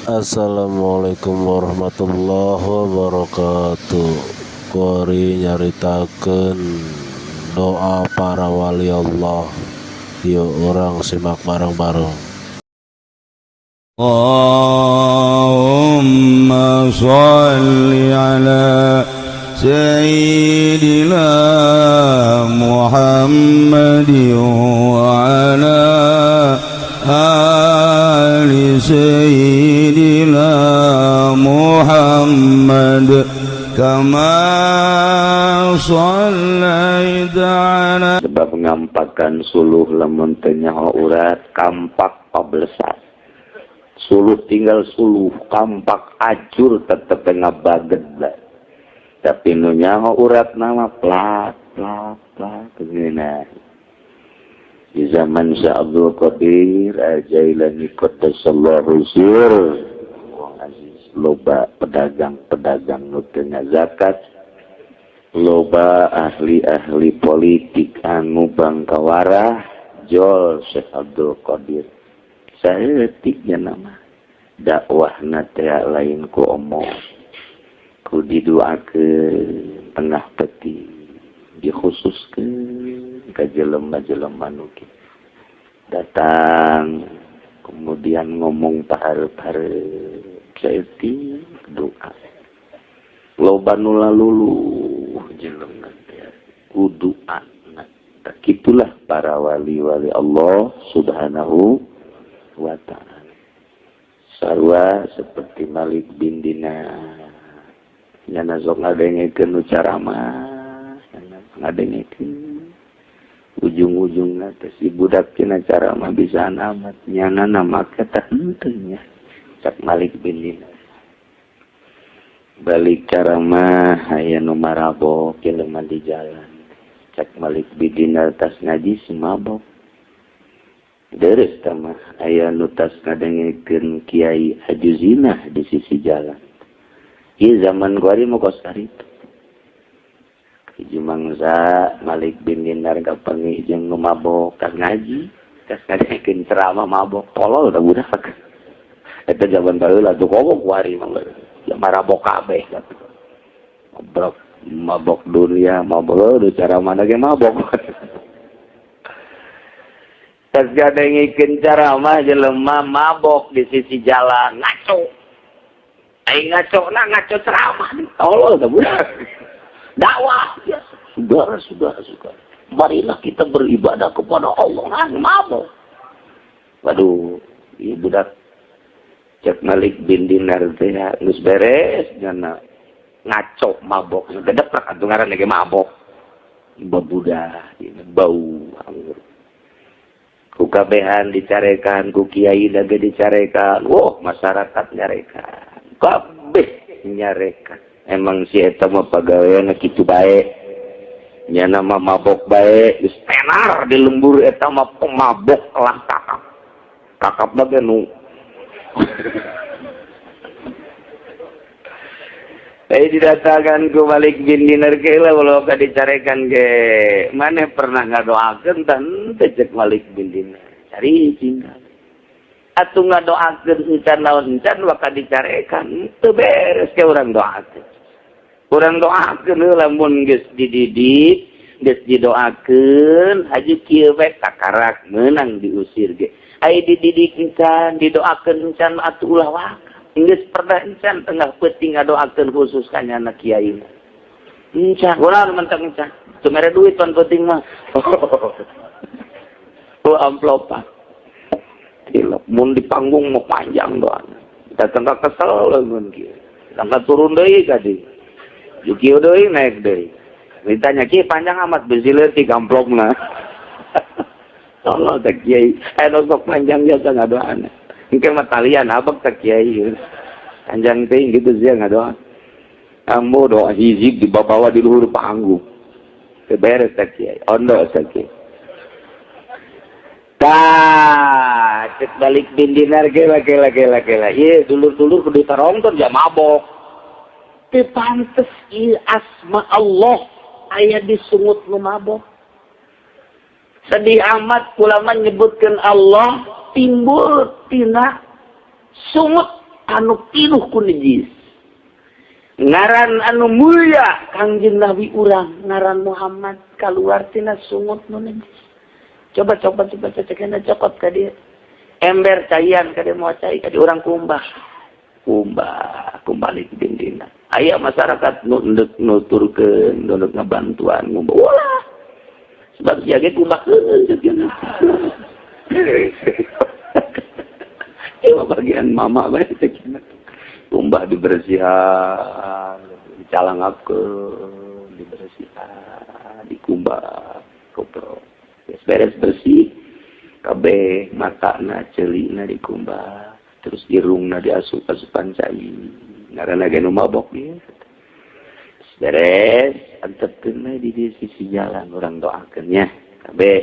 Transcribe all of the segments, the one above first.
Assalamualaikum warahmatullahi wabarakatuh. Kori nyaritakeun doa para wali Allah. Yuk orang simak bareng-bareng. Allahumma sholli ala Sayyidina Muhammad wa ala ali Sayyidina Muhammad kama shallaita ala. Sebab ngampakan suluh lamun teu nyaho urat kampak pabelesat. Suluh tinggal suluh kampak ajur tetep ngabaged lah. Tapi nu nyaho urat nama plak begini. Di zaman Syekh Abdul Qadir Al-Jailani qaddasallahu sir wong aziz loba pedagang-pedagang nu teu zakat, loba ahli-ahli politik anu bangkawarah jol Syekh Abdul Qadir saeutiknya nama dakwahna teh lain ku omong ku didoakeun tengah peti dikhususkeun ka jelema-jelema nu datang kemudian ngomong pahareup-hareup saeutik doa loba nu laluluh jelema teh kudu anak tak kitulah para wali-wali Allah Subhanahu wa ta'ala. Sarua seperti Malik bin Dinar nyana sok ngadengekeun nu caramah ngadengekeun ujung-ujungna teh si budak cenah caramah bisa amat nyana nama kata henteu nya cak Malik bin Dinar balik caramah aya nu marabok jelema di jalan cak Malik bin Dinar tas ngaji semabok deres tamah aya nu tas ngadengekeun Kiai Hajuzinah di sisi jalan. Ieu zaman kuari mau kos karitu. Hiji mangsa Malik bin Dinar kapangi jeung nu mabok kas ngaji, kas ngadengekeun ceramah mabok tolol da budak. Eta zaman baheula tuh kok kuari mah. Ya marabok kabeh gitu. Mabok dunia, mabok cara mana ge mabok. Tas gadengikeun caramah jelema mabok di sisi jalan ngaco. Ai ngaco ceramah tolol da budak. Dakwah ya saudara. Marilah kita beribadah kepada Allah mabok. Waduh, ieu budak cek Malik bin Dinar teh geus beres nyana ngaco mabok gedeprak atuh ngaranna ge mabok. Babudah bau anggur. Ku kabehan dicarekan, ku kiai lagi dicarekan. Wah, masyarakat nyarekan. Kabeh nyarekan. Emang si eta mah pagaweana kitu bae. Nya nama mabok bae, geus tenar di lembur eta mah pemabok lah kakap. Kakapna ge nu didatangkan ku Malik bin Dinar ke lah walau ka dicarekan ke mana pernah ngadoakeun tan cek Malik bin Dinar cari tinggal atuh ngadoakeun encan naon encan waka dicarekan teu beres ke urang doakeun lamun geus dididik geus didoakeun haji kieu we kakarak meunang diusir ge ai dididik encan didoakeun encan atuh ulah waka geus pernah encan tengah peuting ngadoakeun khusus ka nyana kiai encan urang mentek encan teu mere duit pan peuting mah oh amplopan tilep mun di panggung mau panjang doana datang ka kesel lamun kieu tangka turun deui ka dieu jukieu deui naik deui ditanya kieu panjang amat bisi leutik amplopna tolong tak kiai sok panjang jasa ngadoana engke mah talian abang tak kiai panjang teh gitu sia ngadoa ambo doa hiji dibawa di luhur panggung teu beres tak kiai ondo tak kiai cek Malik bin Dinar gela. Iya dulur-dulur kudu tarongton ja mabok. Teu pantes ieu asma Allah aya disungut nu mabok. Sedih amat ulama menyebutkan Allah timbul tina sungut anu pinuh ku najis. Ngaran anu mulia Kangjeng Nabi urang ngaran Muhammad kaluar tina sungut nu najis. Coba cekena cokot ka dieu. Ember caian ka dieu moal cai ka dieu urang kumbah kumbalik dindina. Aya masyarakat nu endek nuturkeun nu ngabantuan ngumbah. Wah. Sebab sia ge kumbah keun. Itu bagian mama bae cekena. Kumbah dibersihan, dicalangakeun, dibersihan, dikumbah, kopro. Beres bersih, kabeh matana, celina dikumbah, terus irungna diasup-asupan cai. Ngaranna ge nu mabok ieu. Beres, antepkeun di sisi jalan urang doakeun nya. Kabeh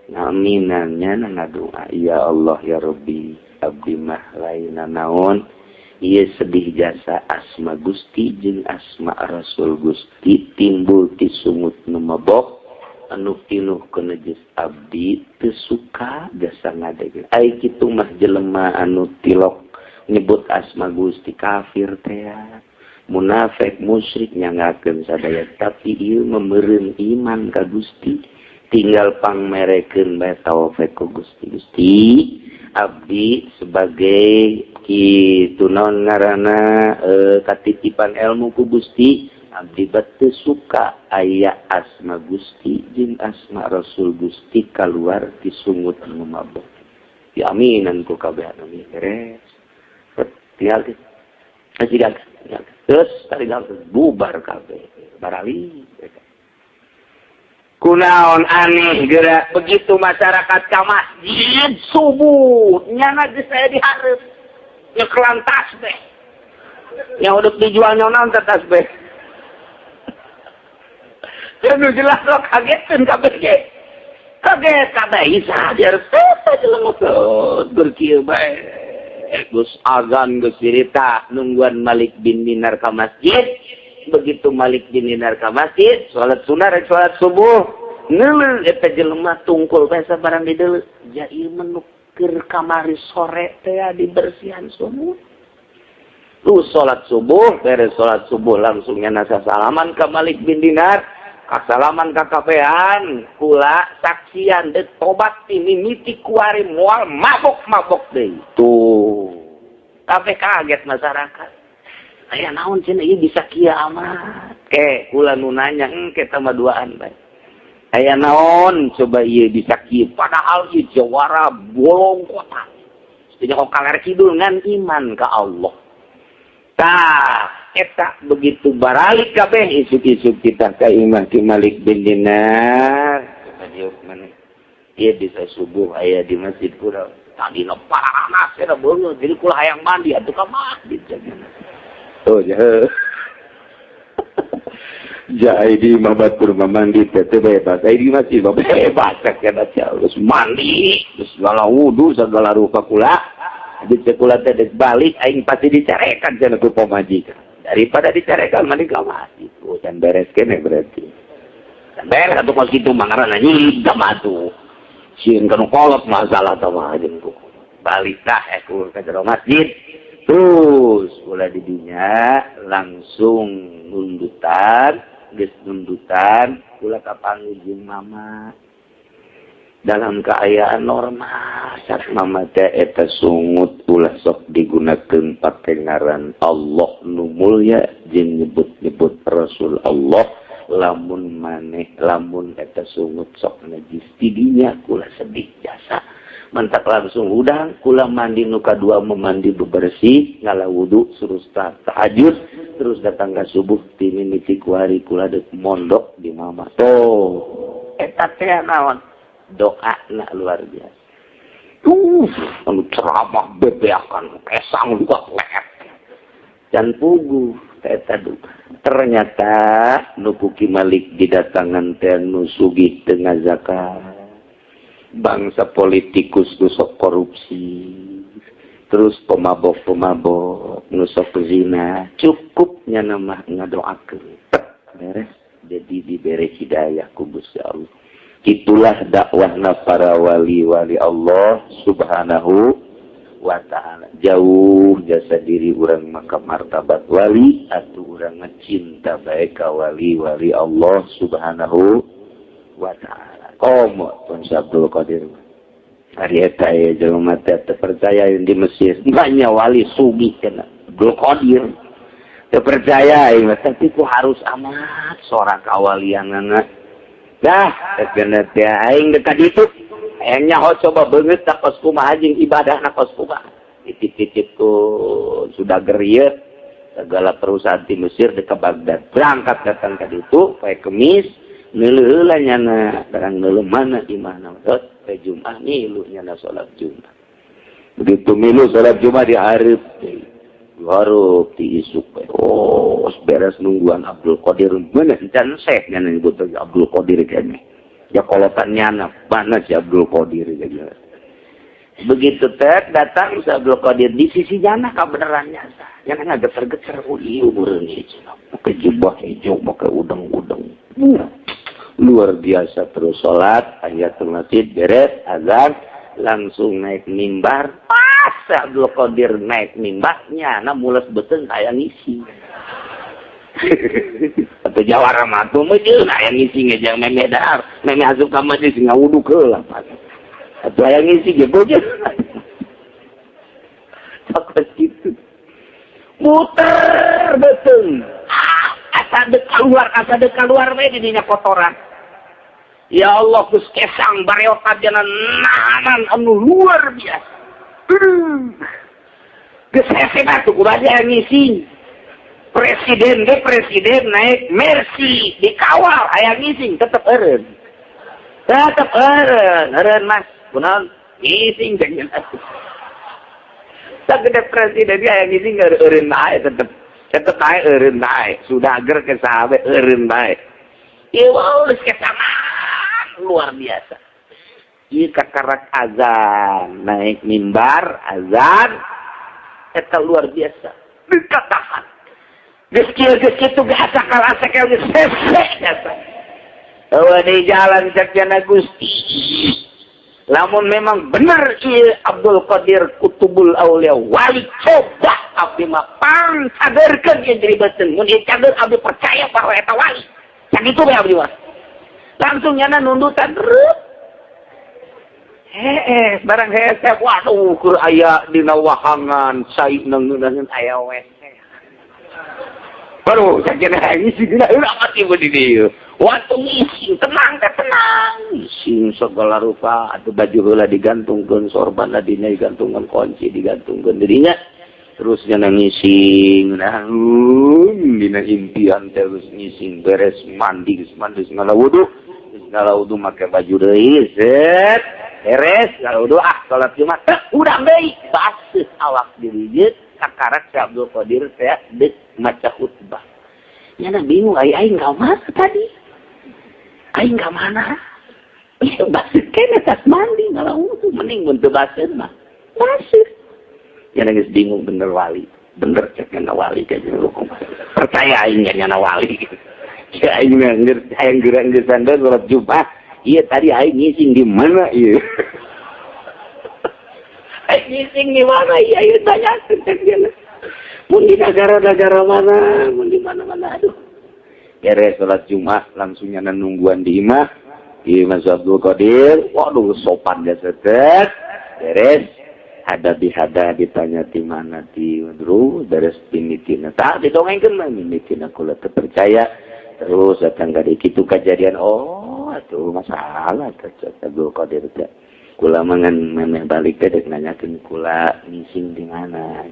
ngaminannya ngadoa, ya Allah ya Rabbi, abdi mah laina naon. Ia sedih jasa asma Gusti jeung asma Rasul Gusti timbul ti sungut nu mabok anu pinuh ku najis abdi teu suka jasa ngadeg. Ai kitu mah jelema anu tilok nyebut asma Gusti kafir teh munafik musyrik nyangakeun sadaya tapi ieu memeureun iman ka Gusti tinggal pangmerekeun bae taufiq ku Gusti abdi sebagai kitu naon ngaranna katitipan ilmu ku Gusti abdi teu suka aya asma Gusti jeung asma Rasul Gusti kaluar ti sungut nu mabok. Diaminan ku kabeh anu beres. Tinggal terus tinggal bubar kabeh barali. Kunaon aneh geura begitu masyarakat ka masjid subuh nyana geus saya dihareup nyekelan tasbih yang udah dijual naon tasbih anu jelas lo kagetkeun kabeh ge kaget kabeh isa dihareup teh jelema berkieu bae geus azan geus dirita nungguan Malik bin Dinar ka masjid. Begitu Malik bin Dinar ka masjid, salat sunah rek salat subuh, neuleuh eta jelema tungkul bae sabarang di deuleu. Ja ieu menukir kamari sore teh dibersihan semua. Lu salat subuh, beres salat subuh langsung nyana salaman ka Malik bin Dinar, kasalaman ka kabehan, kula saksian deuk tobat ti mimiti kuari moal mabok-mabok deui. Tuh. Kabeh kaget masyarakat. Aya naon cenah ieu bisa kieu amat. Kula nu nanya engke teh mah duaan bae. Aya naon coba ieu bisa kieu padahal ieu jawara bolong kota. Jadi kok kaler kidul ngan iman ka Allah. Tah eta begitu baralik kabeh isuk-isuk kita ka Imam Malik bin Dinar. Diuk maneh. Ieu bisa subuh aya di masjid kula. Tadi na paranas era beungeut jadi kula hayang mandi atuh ka masjid. Oh ya. Jai di mabatur mamandi teh bebas. Ai di masjid bebas kana terus mandi, terus segala wudu, segala rupa kula. Di kula teh balik aing pasti dicarekan cenah ku pamajikan. Daripada dicarekan mandi ka masjid. Oh can beres kene berarti. Can beres atuh kos kitu mangaranna nyilid matu. Sieun kana kolot masalah teh mah jeung ku. Balik tah ku ka jero masjid. Terus ulah didinya langsung nundutan, geus nundutan ulah ka panggih mama. Dalam keadaan normal, sak mama teh eta sungut ulah sok digunakeun pake ngaran Allah nu mulya jeung nyebut-nyebut Rasul Allah. Lamun eta sungut sok najis tidinya kula sedih jasa. Mantak langsung udang, kula mandi nu kadua memandi bebersih, ngala wudu, terus tahajud, terus datang ke subuh, mimiti kuari kula dek mondok di mama. Tuh, eta teh naon? Doa na luar biasa. Anu ceramah bebeakan, pesang juga leet. Dan pugu, eta ternyata nukuki Malik didatangan teh nu sugih tengah zakat. Bangsa politikus nusok korupsi, terus pemabok nusok zina, cukupnya nama ngadoakeun beres jadi diberi hidayah ku Gusti Allah. Itulah dakwahna para wali-wali Allah subhanahu wa ta'ala. Jauh jasa diri urang maka martabat wali atuh urang ngecinta bae ka wali-wali Allah Subhanahu wa ta'ala. Komo Tuan Abdul Qadir. Hari eta ya jelema teh percaya di Mesir. Banyak wali sugih kana Abdul Qadir. Terpercaya, tapi ku harus amat seorang kawalianana. Dah, kena teh aing dekat itu. Aing nyaho coba beungeut tapos kumaha jeung ibadah napos kumaha. Titip-titip ku sudah gerieu segala perusahaan di Mesir dekat Baghdad. Berangkat datang ka ditu pae kemis, neuleuh heula nyana, barang neuleuh mana di mana. Pae Jumat milu nyana salat Jumat. Begitu milu salat Jumat di hareup Waruk ti isuk. Oh, beres nungguan Abdul Qadir. Mana dan sek nyana nyebut Abdul Qadir kene. Ya kolotannya anak mana si Abdul Qadir kene. Begitu teh datang si Abdul Qadir di sisi jana kebenarannya sah. Yang agak geter-geter ieu urang ieu. Pakai jubah hijau, pakai udeng-udeng. Luar biasa terus salat, tahiyatul masjid beres, azan langsung naik mimbar. Pas Abdul Qadir naik mimbarnya, na mules beuteung aya ngisi. Atau jawara mah tuh meujeun aya ngisi ngejang memeh dar, memeh asup ka masjid ngawuduk heula. Atuh aya ngisi ge boje. Takut gitu. Muter beuteung. Asa dek keluar we di dinya kotoran. Ya Allah Gus kesang bareotan jalan nahanan anu luar biasa. Geus hese batu kumaha ngisi. Presiden naik Mercy dikawal aya ngising tetep eureun. Eureun Mas. Kunaon? Ngising jeung sagede presiden aya ngising eureun naik tetep naik eureun naik. Sudager ke sahabe eureun naik. Ieu geus kesamaan luar biasa. Ieu kakarak azan naik mimbar azan eta luar biasa. Dikatakan geus kitu biasa kalasa geus sesek biasa. Eueuh di jalan sakjana Gusti. Lamun memang bener ieu Abdul Qadir Kutubul Aulia wali coba abdi mah pang saderkeun ieu jeribeteun. Mun ieu cager abdi percaya bahwa eta wali. Can kitu bae abdi mah. Langsung nyana nundutan reup. Barang hese waduh keur aya dina wahangan sai neungeun aya wes. Baru sakjana ngisi dina amat ieu di dieu. Waktu ngisi tenang. Ngisi segala rupa atuh baju heula digantungkeun sorban dinya digantungkeun kunci digantungkeun dirinya. Terus nya ngising dina impian terus ngising beres mandi ngala wudu make baju deui set beres ngala wudu salat Jumat udah baik baseuh awak dirinya sakarat si Abdul Qadir teh deuk maca khutbah. Nyana bingung aing ka mana tadi? Aing ka mana? Baseuh kene tas mandi ngala wudu mending mun teu baseuh mah. Baseuh. Nyana geus bingung bener wali. Bener cek nyana wali kayaknya lu. Percaya aing nyana wali. Ya aing ngerti hayang geurang geus sandal salat Jumat. Iya tadi aing ngising di mana ieu? Aing ngising di mana? Iya tanya cek dia. Mun di negara-negara mana, mun di mana-mana aduh. Beres salat Jumat langsung nyana nungguan di imah. Di Mas Abdul Qadir, waduh sopan dia setet. Beres ada ditanya di mana di Dru, beres pimitina. Tak didongengkeun mah pimitina kula teu percaya. Terus datang dari kitu kejadian atuh masalah teh Abdul Qadir teh. Kula mangan memeh balik teh dek nanyakeun kula ngising di mana.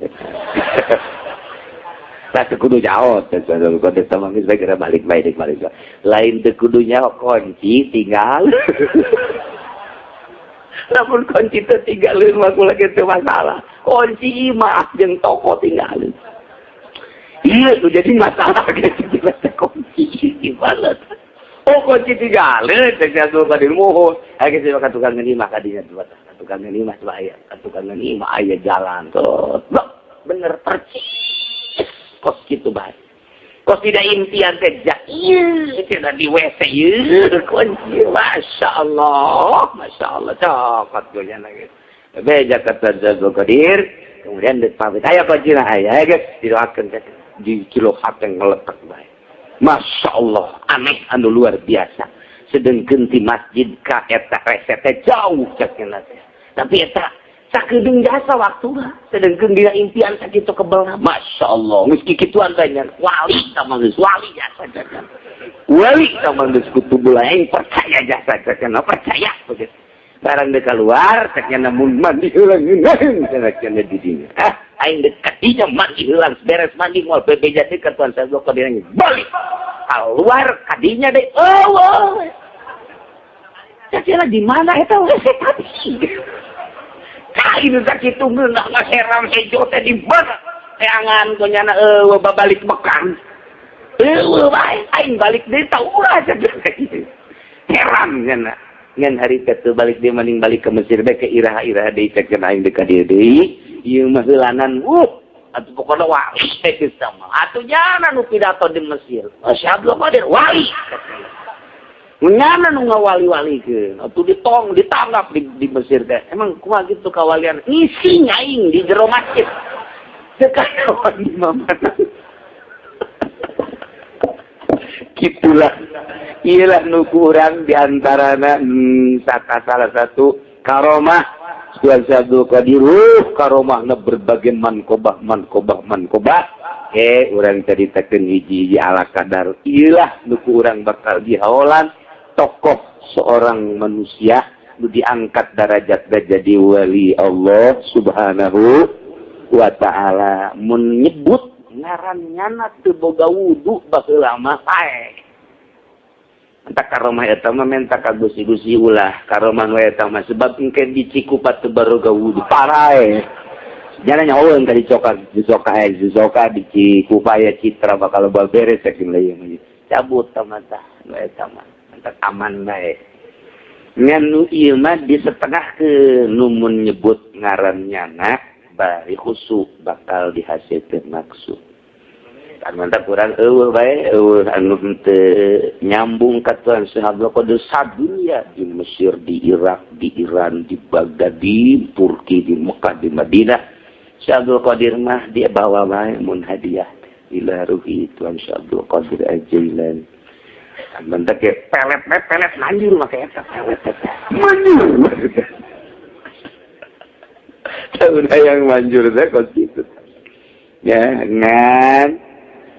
Lah teu kudu nyaho teh Abdul Qadir teh mangis segera balik. Lain teu kudu nyaho kunci tinggal. Lamun kunci teh tinggalin mah kula kitu masalah. Kunci imah jeung toko tinggalin. Iya tuh jadi masalah gitu kunci gimana? Oh kunci tinggalin teh Abdul Qadir mohon. Aya geus ka tukang ngeunimah kadinya tuh. Tukang ngeunimah bahaya. Tukang ngeunimah aya jalan tuh. Bener percis. Kos kitu bae. Kos tidak impian teh ieu tidak di WC ieu kunci. Masya Allah cokot goyana gitu. Beja kata Abdul Qadir, kemudian pamit aya pajina aya geus didoakeun di kilo hateng meletak bae. Masya Allah, aneh anu luar biasa. Sedengkeun ti masjid ka eta resete jauh cekna teh. Tapi eta sakedeung jasa waktuna, sedengkeun dina impian sakitu kebelna. Masya Allah, geus kikituan teh wali sama geus wali jasa cekna. Wali sama geus kutubul aing percaya jasa cekna, percaya begitu. Barang dek keluar, ceknya namun mandi hilang, ceknya di dinya. Aing dekat dinya mandi hilang, beres mandi mau bebeja dekat tuan saya ke dia balik keluar kadinya deh, oh, ceknya di mana itu WC tadi? Kain sakit tunggu nak ngaseram hejo teh di mana? Teangan konyana babalik Mekah. Baik, aing balik deh tahu lah ceknya. Heran kan? Ngan hari kata balik dia maning balik ke Mesir bae ke iraha-iraha deui cekeun aing deuk dieu deui ieu mah heulanan atuh pokona wali teh geus sama atuh nyana nu pidato di Mesir Masya Abdul Qadir wali nyana nu ngawali-walikeun atuh ditangkap di Mesir teh emang kumaha gitu kawalian ngisi aing di jero masjid teu kawan di mana gitulah ialah nu kurang diantarana salah satu karomah Tuan Abdul Qadir karomahna berbagai mankobah urang caritakeun hiji ala kadar ialah nu urang bakal dihaolan tokoh seorang manusia nu diangkat derajatna jadi wali Allah Subhanahu wa taala mun nyebut ngarannyana teu boga wudu baheula mah sae. Entah karomah eta mah menta ka gusi-gusi ulah karomah we eta mah sebab engke di Cikupa teu baroga wudu parae. Jana nyaweun ka di Coka di Cikupa ya Citra bakal beres saking leuyeung cabut tamata nu eta mah entak aman bae. Ngan nu ieu mah di setengah ke numun nyebut ngarannyana bari khusyuk bakal dihasilkeun maksud. Kan mantap kurang bae anu teu nyambung ka Tuhan Abdul Qadir sadunya di Mesir, di Irak, di Iran, di Baghdad, di Turki, di Mekah, di Madinah. Abdul Qadir mah dia bawa bae mun hadiah ila ruhi Tuhan Abdul Qadir Al-Jailani. Kan mantap ke pelet manjur mah eta pelet manjur. Tahu yang manjur teh kok gitu. Ya, ngan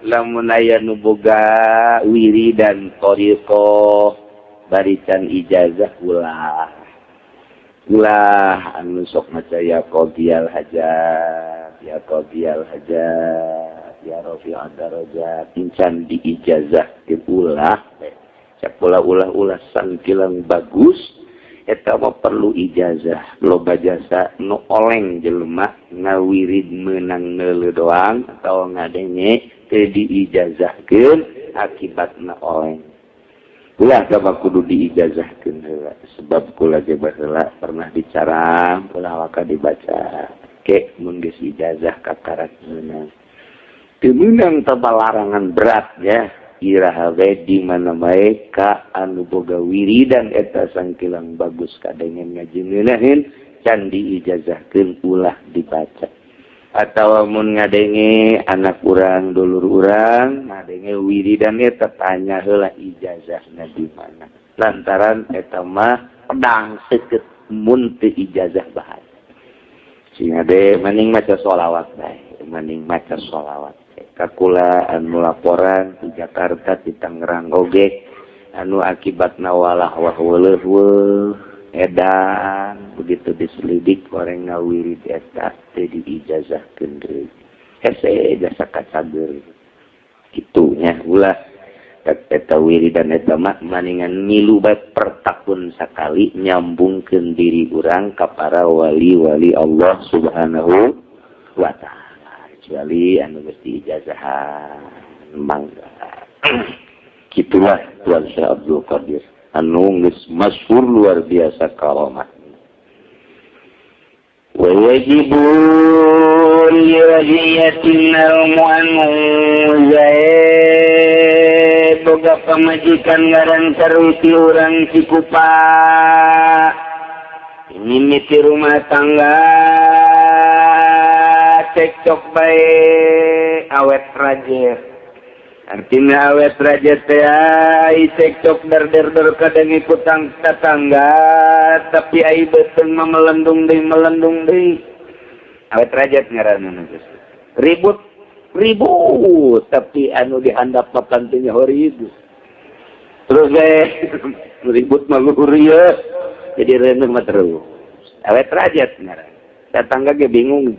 lamun aya nu boga wiri dan thariqah barican ijazah ulah anu sok maca ya qadiyal hajat ya rafi'ad darajat incan di ijazah ulah capula ulah santilang bagus eta mah perlu ijazah loba jasa nu oleng jelema ngawirid meunang neuleuh doang atau ngadenge teu diijazahkeun akibatna oleng. Ulah sabab kudu diijazahkeun heula sebab kula ge baheula pernah dicarang ulah waka dibaca ke mun geus ijazah kakarak meunang. Teu meunang tabalarangan berat ya. Iraha we di mana bae ka anu boga wiridan eta sangkilang bagus kadengen ngajeuneulaheun can diijazahkeun ulah dibaca atawa mun ngadenge anak urang dulur urang ngadenge wiridan eta tanya heula ijazahna di mana lantaran eta mah pedang seukeut mun teu ijazah bahasa sehingga de mending maca sholawat bae mending maca sholawat kakula anu laporan di Jakarta di Tangerang oge anu akibatna walah wahweuleul edan begitu diselidik orang ngawirid eta teh diijazahkeun deui hese jasa kacager kitu nya ulah eta wiridan eta mah maningan milu bae per tahun sakali nyambungkeun diri urang ka para wali-wali Allah Subhanahu wa taala kecuali anu geus diijazahan mangga. Kitulah Tuan Syekh Abdul Qadir anu geus masyhur luar biasa karomah. Wa yajibu li waliyatin al-mu'annu boga pamajikan ngaran saruti urang Cikupa mimiti rumah tangga cekcok bae awet rajet. Artinya awet rajet teh cekcok der kadang ikutang tetangga tapi ai beteng melendung deui. Awet rajet ngaranna geus. Ribut tapi anu dihandap papantinya horibut. Terus ribut mah ya. Jadi reneng mah terus. Awet rajet ngaranna. Tetangga ge bingung.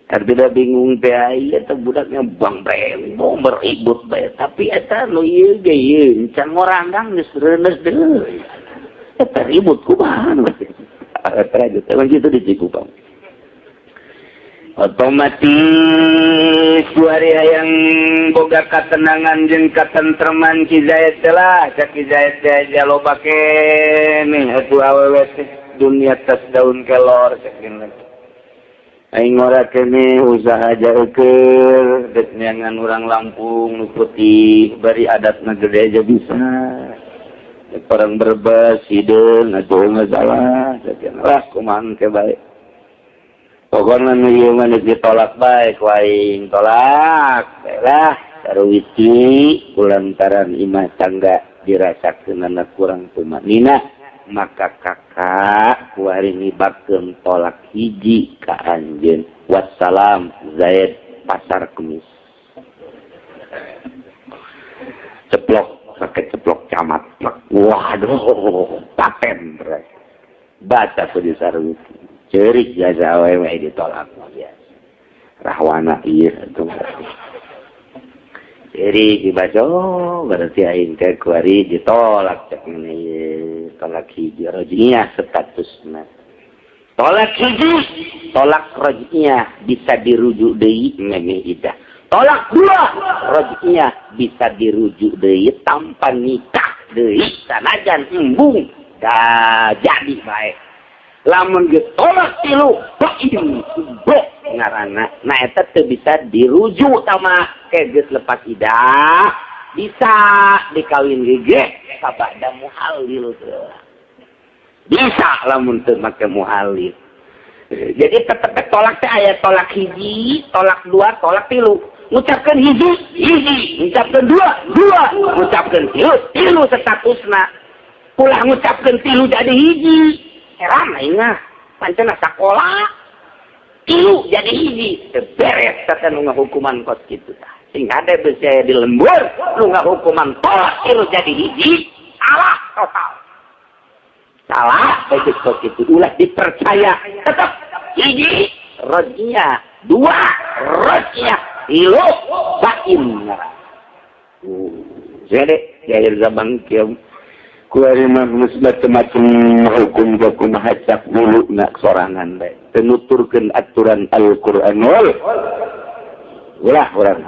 Artinya bingung teh ieu teh budaknya bang bembong beribut bae tapi eta nu ieu ge ieu can ngorandang geus reuneus deui. Eta ribut kumaha awet rajet emang kitu di Cikupang. Otomatis kuari yang boga katenangan jeung katentreman Ki Zaid lah Ki Zaid aja lo pake nih atuh awewe dunia tas daun kelor saking aing ora kene usaha jaeukeur dek neangan urang Lampung nu putih bari adatna gede aja bisa dek orang Brebes hideung atuh masalah saking lah kumaha ke bae. Pokoknya nu mah ditolak baik waing tolak lah sareuwiti kulantaran imah tangga dirasakeun anak kurang tumanina maka kakak kuari ngibakeun tolak hiji ka anjeun wassalam Zaid Pasar Kemis ceplok pakai ceplok camat waduh paten baca tuh di sareuwiti cerik jasa awewe ditolak biasa. Rahwana ieu atuh. Cerik dibaca berarti aing teh kuari ditolak cek ieu tolak hiji rojiyah statusna. Tolak hiji, tolak rojiyah bisa dirujuk deui memeh idah. Tolak dua, rojiyah bisa dirujuk deui tanpa nikah deui sanajan embung da jadi bae. Lamun ditolak tilu bain ngaranna nah eta teu bisa dirujuk sama geus lepas idah bisa dikawin gege sabada muhalil teh bisa lamun teu make muhalil jadi tetep tolak teh aya tolak hiji tolak dua tolak tilu ngucapkeun hiji ngucapkeun dua ngucapkeun tilu statusna ulah ngucapkeun tilu jadi hiji heran aingna pancena sakola tilu jadi hiji beres teh nu ngahukuman kos kitu tah sing hade beus aya di lembur nu ngahukuman tolak tilu jadi hiji salah total salah begitu kos kitu ulah dipercaya tetap hiji rojiyah dua rojiyah tilu bain jadi di akhir zaman kieu kuari mah macam-macam hukum kumaha hacap dulu nak sorangan bae tenuturkeun aturan Al-Qur'anul ulah urang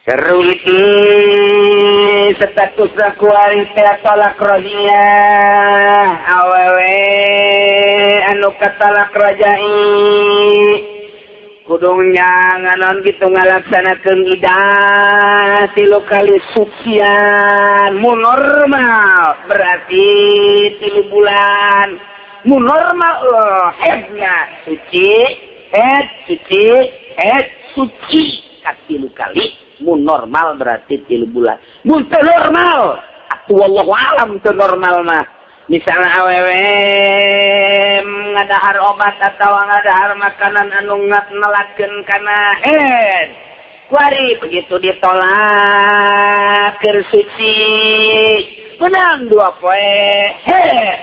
seru itu status kuari teh tolak rojiyah awewe anu katalak rajai kudunya nganon gitu ngalaksanakeun idah tilu kali sucian mu normal berarti 3 bulan mu normal headnya suci katilu kali mu normal berarti 3 bulan mu teu normal atuh wallahu alam teu normal mah misalnya awewe ngadahar obat atau ngadahar makanan anu nelakeun kana head kuari begitu ditolak keur suci menang 2 poe head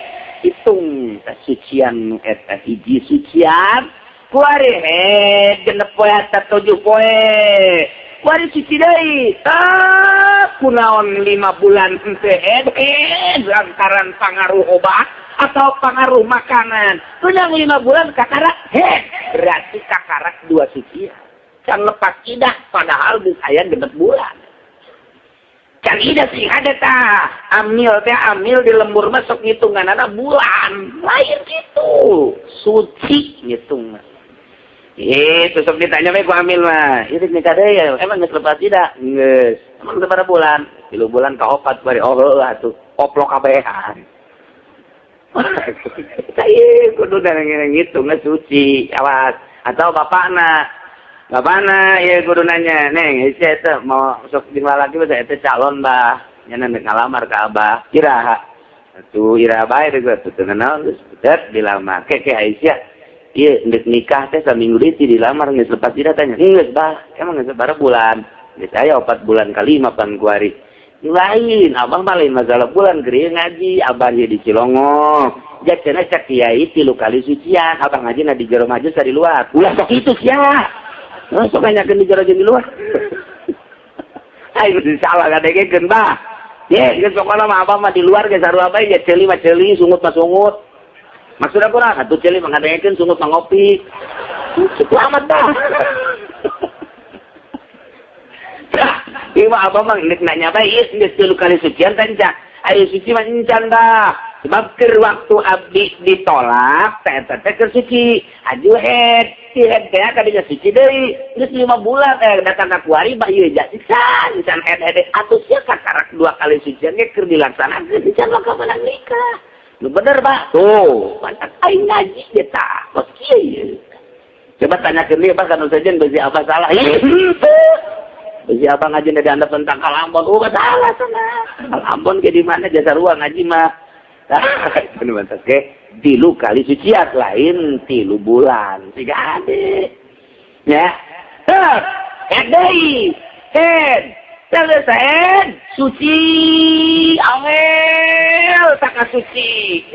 hitung sucian eta hiji sucian kuari head 6 poe atau 7 poe kuari suci deui kunaon 5 bulan teh lantaran pengaruh obat atau pengaruh makanan. Kunang 5 bulan kakarak berarti kakarak 2 suci. Can lepas idah padahal geus aya 6 bulan. Can idah sih ada tah. Amil di lembur mah sok ngitunganana bulan. Lain gitu. Suci ngitung mah. Itu sok ditanya bae ku amil mah. Ieu nikah deui ya. Emang geus lepas idah? Geus. Emang berapa bulan? 3 bulan ka 4 bari heuh atuh. Oplok kabehan. Saya kudu ngitung suci, awas. Atau bapakna ya kudu nanya, neng, saya itu mau sok tinggal lagi, saya itu calon bah, nyana ngalamar ke abah, iraha, tuh iraha baik juga tuh kenal, terus betul dilamar, kayak Aisyah, iya nikah teh seminggu itu dilamar nggak selepas dia tanya, nggak bah, emang nggak seberapa bulan, saya 4 bulan kali 5 kuari. Lain, abang paling masalah bulan gede ngaji, abang di Cilongok. Jak cenah cak kiai 3 kali sucian, abang ngaji na di jero maju dari luar. Ulah sok itu sia. Sok nanyakeun di jero jeung di luar. Ayo salah gadegekeun bah. Ye, geus pokona mah abang mah di luar ge sarua bae ge ceuli mah ceuli, sungut mah sungut. Maksudna kurang atuh ceuli mah ngadegekeun, sungut mah ngopi. Selamat dah. Ima apa mang nanya baik geus 3 kali sucian tanca. Ayo suci mah encan dah. Sebab keur waktu abdi ditolak teh keur suci. Aju head teh kadinya suci deui. Geus 5 bulan datang ka kuari bah ieu jasisan encan head atuh sia kakarak 2 kali sucian ge keur dilaksanakeun encan maka menang nikah. Nu bener bah. Tuh, pantas aing ngaji ge tah. Kos kieu. Coba tanyakeun deui bah kana sajen bisi apa salah. Bisi abang ngaji dari anda tentang Kalambon, oh salah sana. Kalambon ke di mana jasa ruang ngaji mah. Ini mantas ke 3 kali suciat lain 3 bulan. 3 adik. Ya. Dei. Selesai. Suci. Angel tak suci.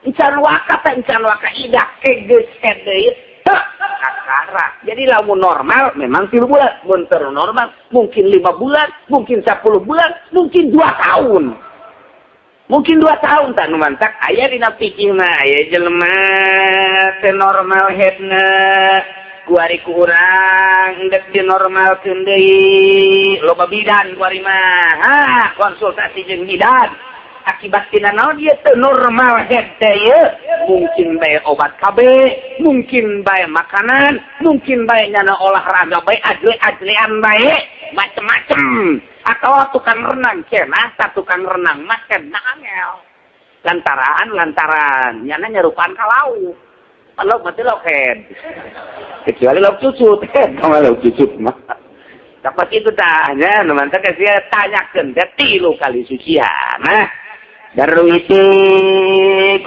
Encan waka idak ke geus dei. Kakara. Jadi lamun normal memang 3 bulan. Mun normal mungkin 5 bulan, mungkin 10 bulan, mungkin 2 tahun. Mungkin 2 tahun tak nu mantak aya dina pikirna aya jelema teu normal headna kuari ku urang dek dinormalkeun deui loba bidan kuari mah konsultasi jeung bidan akibat tina naon ieu teu normal head teh mungkin bae obat KB, mungkin bae makanan, mungkin bae nyana olahraga bae ajle-ajlean bae macem-macem atau tukang renang cenah tukang renang mah cenah angel lantaran nyana nyerupaan ka lauk lauk mah teh lauk head kecuali lauk cucut sama lauk cucut mah dapat itu tanya teman teh sia tanyakeun teh 3 kali sucian nah Darwiti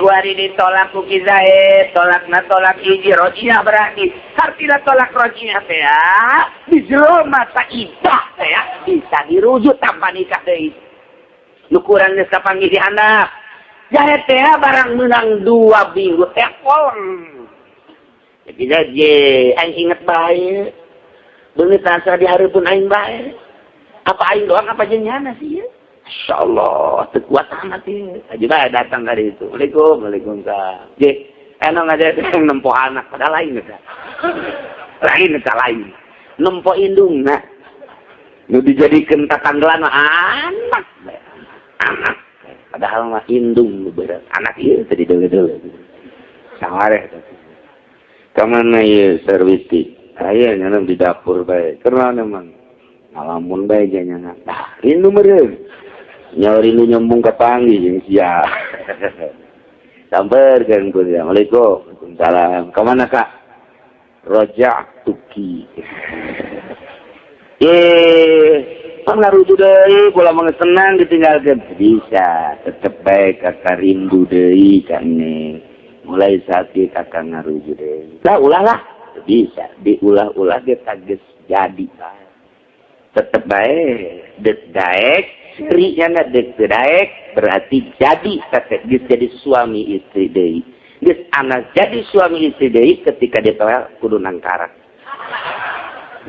kuari ditolak ku Kizaid, tolak hiji rojinya berarti artinya tolak rojinya teh ya di jelema saidah teh ya bisa dirujuk tanpa nikah deui. Nu kurang geus kapanggih di anak. Jahe teh barang menang 2 minggu teh pol. Jadi aing inget bae. Beungeut asa di hareupeun aing bae. Apa aing doang apa jenjana sih ya? Insyaallah kuat amat ya. Aja datang dari itu. Waalaikumsalam. Ye, eno ngajar yang nempo anak pada lain eta. Lain. Nempo indung nah. Nu dijadikeun tatanggelan anak. Padahal mah indung nu berat. Anak ieu tadi deule-deule. Sawareh eta. Kamana ieu serviti? Aya nyana di dapur bae. Karena memang ngalamun bae janyana. Dah, rindu meureun. Nyari nu nyambung ke panggil jeung sia. Sampeurkeun ku dia. Waalaikumsalam. Ka mana Kak? Raja'tuki. Pangaruju deui kula mah senang ditinggalkeun bisa. Tetep bae Kakak rindu deui ka Neng. Mulai saat ieu Kakak ngaruju deui. Lah ulah lah. Bisa diulah-ulah ge tages jadi. Tetep bae dek daek istrinya dek daek berarti jadi jadi suami istri deui. Geus anak jadi suami istri deui ketika dia tawel kudu nangkarak.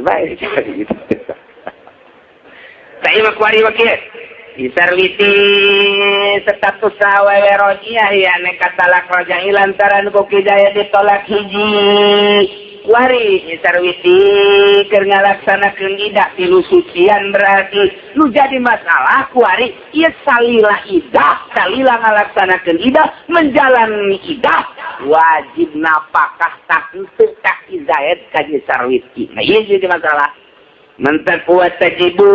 Baik gitu. Saya mah kuari wakieu. Isarwiti status sawewe rojiah ya nek katalak rojahi lantaran ku Kijaya ditolak hiji. Wari Sarwiti keur ngalaksanakeun idah 3 sucian berarti nu jadi masalah kuari ieu salila ngalaksanakeun idah menjalani idah wajib napakah tak teu ka Zaid ka Sarwiti. Nah ieu jadi masalah. mantak wa tajibu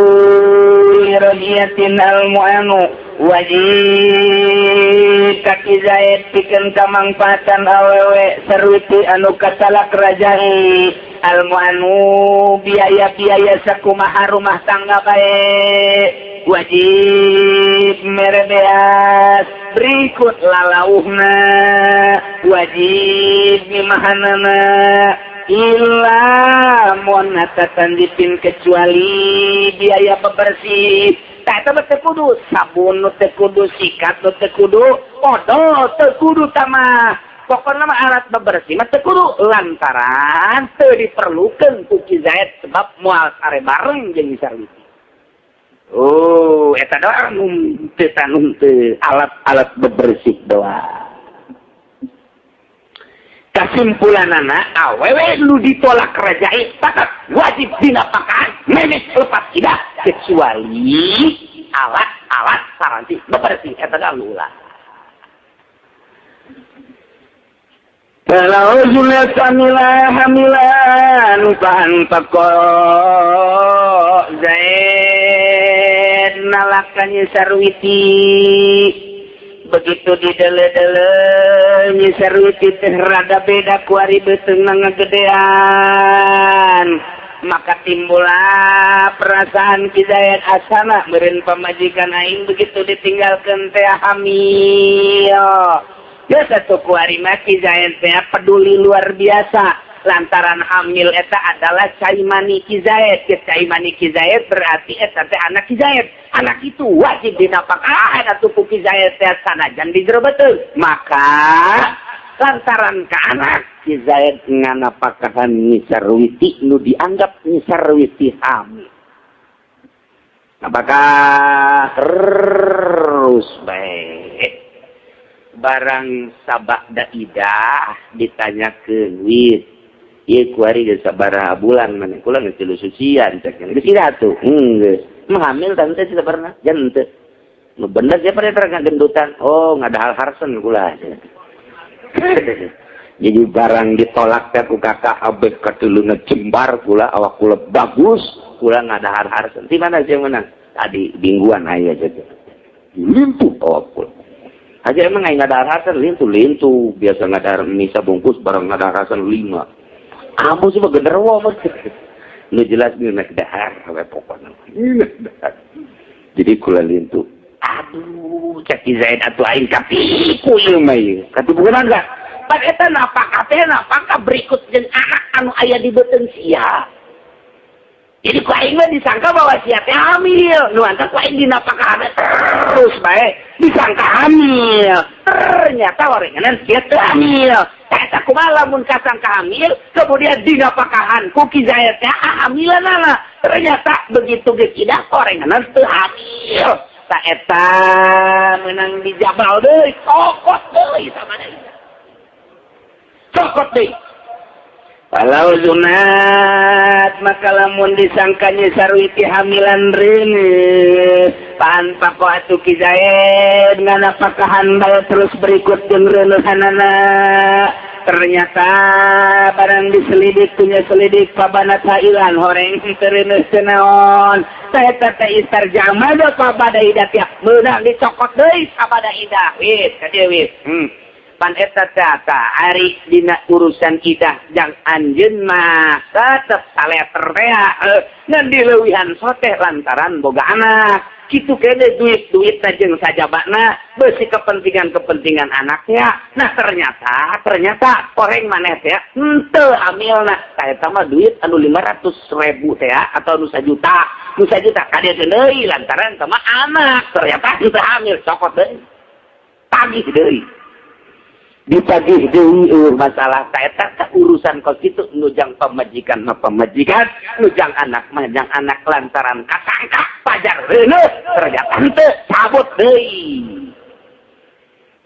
lirahiyatin al-mu'anu wajib kaki Zaid pikeun kamangfaatan awewe sarwiti anu kasalak rajai al-mu'anu biaya-biaya sakumaha rumah tangga bae wajib merebeas berikut lalauhna wajib mimahanana illa monatatan dipin kecuali biaya bebersih tak teu kudu sabun teu kudu sikat teu kudu odol teu kudu tamah pokokna mah alat bebersih mah teu kudu lantaran teu diperlukeun ku Ki Zaid sebab moal sare bareng jeung sarwiti. Oh, eta doa tanum teu alat-alat bebersih doa. Kesimpulanana awewe nu ditolak rajai tetap wajib dinapakan memes lepas tidak kecuali alat-alat saranti bebersih eta galula. Kalau sudah hamilan fa'antaqo Zaid nalakannya sarwiti begitu didele-dele nya sarwiti teh rada beda ku ari beuteung ngagedean maka timbullah perasaan Ki Zaid asana meureun pamajikan aing begitu ditinggalkeun teh hamil. Ya satu kuari Ki Zaid teh peduli luar biasa lantaran hamil eta adalah caimani Ki Zaid. Caimani Ki Zaid berarti eta teh anak Ki Zaid. Anak itu wajib dinapakahan atuh ku Ki Zaid teh sanajan di jero beuteung. Maka lantaran ka anak Ki Zaid nganapakahan Nyi Sarwiti nu dianggap Nyi Sarwiti hamil. Apakah terus baik barang sabada idah ditanyakeun wis ieu kuari geus sabaraha bulan maneh kula geus 3 sucian cek geus ida tuh geus mah hamil tante teh sabarna jan teu nu bener dia pada terang gendutan oh ngadahal harsen kula jadi barang ditolak teh ku kakak abek katuluna jembar kula awak kula bagus kula ngadahar harsen di mana sih menang tadi mingguan aya jadi lintu awak kula aja emang nggak ada rasan lintu biasa nggak ada misa bungkus barang nggak ada rasan 5 kamu sih genderwo mas lu jelas nih naik dahar apa pokoknya jadi kula lintu aduh cak Zaid atuh aing katipu ieu mah ieu katipu kunaon ka pan eta napaka berikut jeung anak anu aya di beuteung sia. Jadi ku aing mah disangka bahwa sia teh hamil, nu anta ku aing dinapakahan terus bae disangka hamil. Ternyata orenganan sia teu hamil. Eta kumaha lamun kasangka hamil, kemudian dinapakahan ku Ki Zaid teh hamilanana. Ternyata begitu ge tidak orenganan teu hamil. Ta eta meunang dijabal deui, sokot deui sabada. Sokot deui. Kalau sunat maka lamun disangkanya Sarwiti hamilan reuneuh pan pako atuh Ki Zaid nganapakahan bae terus berikut jeung reuneuhanana ternyata barang diselidik punya selidik pabanat hailan horeng teu reuneuh teu naon saeta teh istarjama do pabada idah tiap meunang dicokot deui sabada idah wis ka dieu wis pan eta tata ari dina urusan idah jang anjeun mah tetep saleter teh ngan dileuwihan soteh lantaran boga anak kitu kene duit jeung sajabana beusi kepentingan anaknya nah ternyata koreng maneh teh henteu hamilna ka eta mah duit anu 500.000 teh atau nu 1 juta ka dieu deui lantaran teh mah anak ternyata henteu hamil cokot deui tagih deui ditagih deui masalah eta urusan kos kitu nujang pamajikan nujang anak lantaran kasangka pajar reuneuh ternyata henteu cabut deui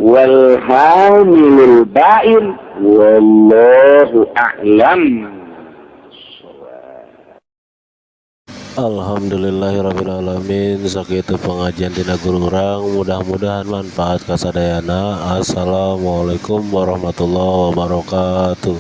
wal hamilul ba'in wallahu a'lam. Alhamdulillahirrabbilalamin sakitu pengajian dina guru urang mudah-mudahan manfaat kasadayana. Assalamualaikum warahmatullahi wabarakatuh.